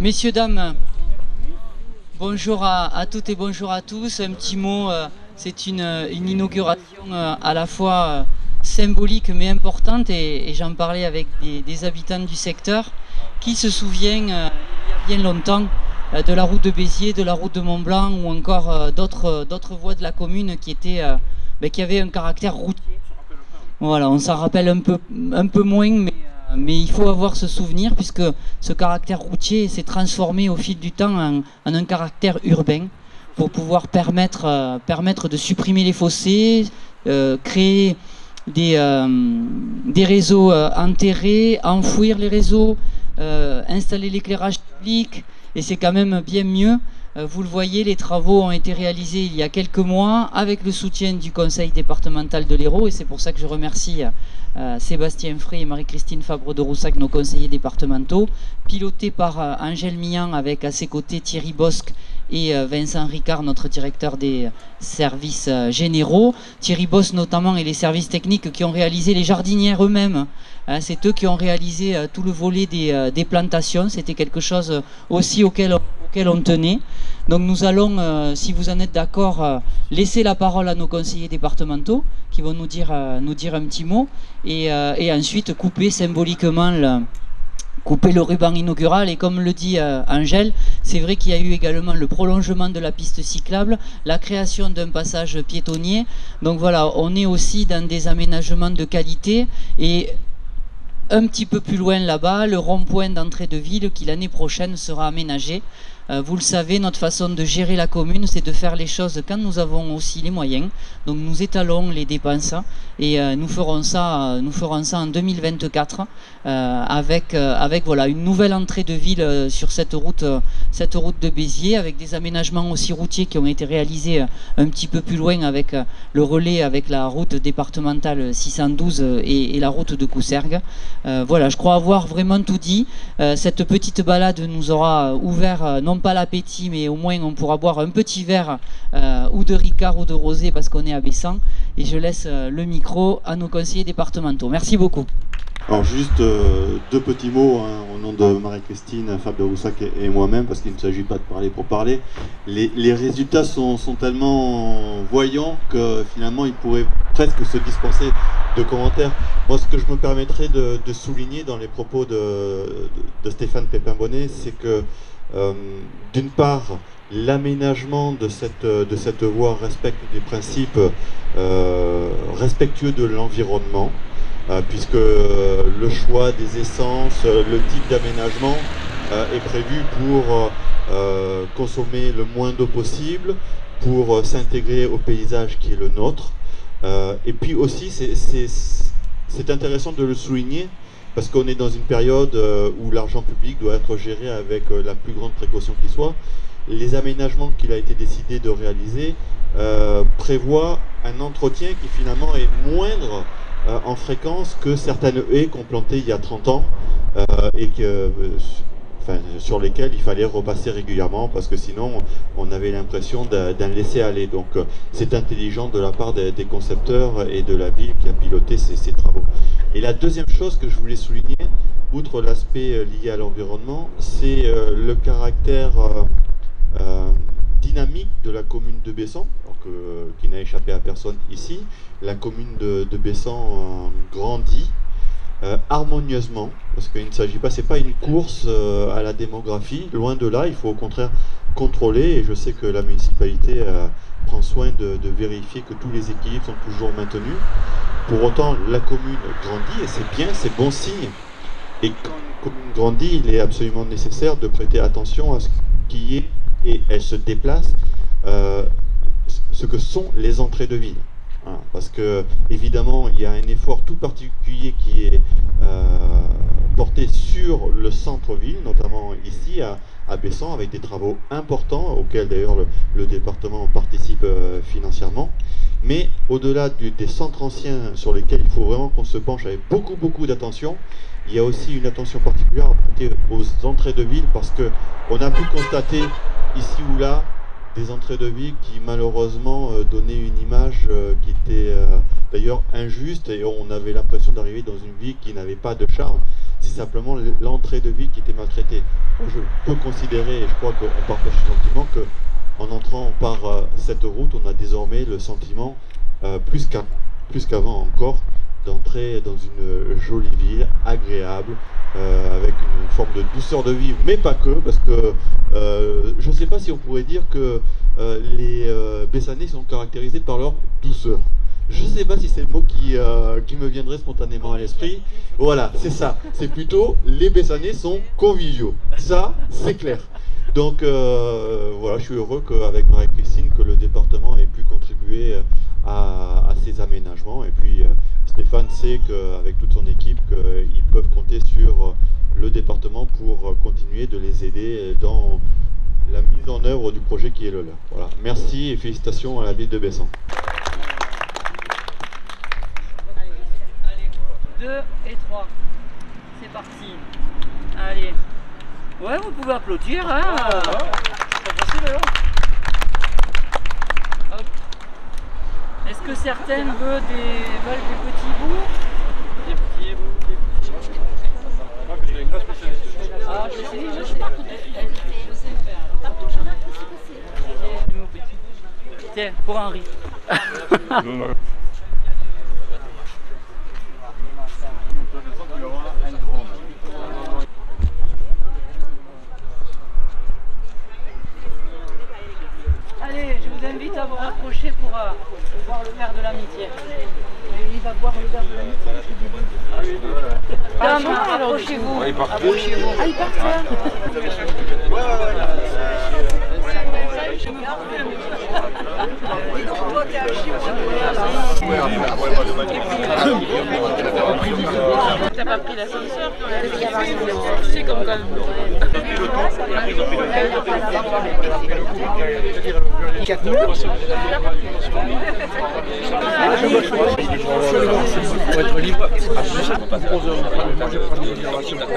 Messieurs, dames, bonjour à toutes et bonjour à tous. Un petit mot, c'est une inauguration à la fois symbolique mais importante et j'en parlais avec des habitants du secteur qui se souviennent il y a bien longtemps de la route de Béziers, de la route de Mont-Blanc ou encore d'autres voies de la commune qui avaient un caractère routier. Voilà, on s'en rappelle un peu moins, mais il faut avoir ce souvenir puisque ce caractère routier s'est transformé au fil du temps en un caractère urbain pour pouvoir permettre de supprimer les fossés, créer des réseaux enterrés, enfouir les réseaux, installer l'éclairage public, et c'est quand même bien mieux. Vous le voyez, les travaux ont été réalisés il y a quelques mois avec le soutien du conseil départemental de l'Hérault et c'est pour ça que je remercie Sébastien Frey et Marie-Christine Fabre de Roussac, nos conseillers départementaux, pilotés par Angèle Millan avec à ses côtés Thierry Bosque et Vincent Ricard, notre directeur des services généraux. Thierry Bosque notamment et les services techniques qui ont réalisé les jardinières eux-mêmes. C'est eux qui ont réalisé tout le volet des plantations. C'était quelque chose aussi auquel on tenait. Donc nous allons, si vous en êtes d'accord, laisser la parole à nos conseillers départementaux qui vont nous dire un petit mot et ensuite couper symboliquement le ruban inaugural. Et comme le dit Angèle, c'est vrai qu'il y a eu également le prolongement de la piste cyclable, la création d'un passage piétonnier. Donc voilà, on est aussi dans des aménagements de qualité et un petit peu plus loin là-bas, le rond-point d'entrée de ville qui l'année prochaine sera aménagé. Vous le savez, notre façon de gérer la commune, c'est de faire les choses quand nous avons aussi les moyens. Donc nous étalons les dépenses et nous ferons ça en 2024 avec voilà, une nouvelle entrée de ville sur cette route de Béziers, avec des aménagements aussi routiers qui ont été réalisés un petit peu plus loin avec le relais avec la route départementale 612 et la route de Coussergues. Voilà, je crois avoir vraiment tout dit. Cette petite balade nous aura ouvert non pas l'appétit, mais au moins on pourra boire un petit verre ou de Ricard ou de Rosé parce qu'on est à Bessan. Et je laisse le micro à nos conseillers départementaux. Merci beaucoup. Alors juste deux petits mots au nom de Marie-Christine, Fabre de Roussac et moi-même, parce qu'il ne s'agit pas de parler pour parler. Les résultats sont tellement voyants que finalement ils pourraient presque se dispenser de commentaires. Moi, ce que je me permettrais de souligner dans les propos de Stéphane Pépin-Bonnet, c'est que d'une part, l'aménagement de cette voie respecte des principes respectueux de l'environnement, puisque le choix des essences, le type d'aménagement est prévu pour consommer le moins d'eau possible, pour s'intégrer au paysage qui est le nôtre. Et puis aussi, c'est intéressant de le souligner, parce qu'on est dans une période où l'argent public doit être géré avec la plus grande précaution qui soit. Les aménagements qu'il a été décidé de réaliser prévoient un entretien qui finalement est moindre en fréquence que certaines haies qu'on plantait il y a 30 ans et sur lesquelles il fallait repasser régulièrement parce que sinon on avait l'impression d'un laisser-aller. Donc c'est intelligent de la part des concepteurs et de la ville qui a piloté ces travaux. Et la deuxième chose que je voulais souligner, outre l'aspect lié à l'environnement, c'est le caractère dynamique de la commune de Bessan, qui n'a échappé à personne ici. La commune de Bessan grandit harmonieusement, parce qu'il ne s'agit pas, c'est pas une course à la démographie, loin de là, il faut au contraire contrôler, et je sais que la municipalité prend soin de vérifier que tous les équilibres sont toujours maintenus. Pour autant, la commune grandit, et c'est bien, c'est bon signe. Et quand une commune grandit, il est absolument nécessaire de prêter attention à ce qui est, et elle se déplace, ce que sont les entrées de ville. Voilà, parce que évidemment il y a un effort tout particulier qui est porté sur le centre-ville, notamment ici à Bessan, avec des travaux importants auxquels d'ailleurs le département participe financièrement. Mais au-delà des centres anciens sur lesquels il faut vraiment qu'on se penche avec beaucoup d'attention, il y a aussi une attention particulière à prêter aux entrées de ville, parce qu'on a pu constater ici ou là des entrées de ville qui malheureusement donnaient une image qui était d'ailleurs injuste, et on avait l'impression d'arriver dans une ville qui n'avait pas de charme. C'est simplement l'entrée de ville qui était maltraitée. peut considérer, et je crois qu'on partage ce sentiment, qu'en entrant par cette route, on a désormais le sentiment, plus qu'avant encore, d'entrer dans une jolie ville, agréable, avec une forme de douceur de vivre, mais pas que, parce que je ne sais pas si on pourrait dire que les Bessanais sont caractérisés par leur douceur. Je ne sais pas si c'est le mot qui me viendrait spontanément à l'esprit. Voilà, c'est ça. C'est plutôt les Bessanais sont conviviaux. Ça, c'est clair. Donc voilà, je suis heureux qu'avec Marie-Christine, que le département ait pu contribuer à ces aménagements. Et puis Stéphane sait qu'avec toute son équipe, qu'ils peuvent compter sur le département pour continuer de les aider dans la mise en œuvre du projet qui est le leur. Voilà. Merci et félicitations à la ville de Bessan. 2 et 3. C'est parti. Allez. Ouais, vous pouvez applaudir, hein. C'est facile, alors. Est-ce que certaines veulent des petits bouts? Des petits bouts, des petits bouts. Ah, je sais. Tiens, pour Henri. Allez, je vous invite à vous rapprocher pour boire le verre de l'amitié. Il va boire le verre de l'amitié. Dame, approchez-vous. Approchez-vous. Ah, il part ça. T'as pas pris l'ascenseur? Tu sais comme quand même. Pour être libre.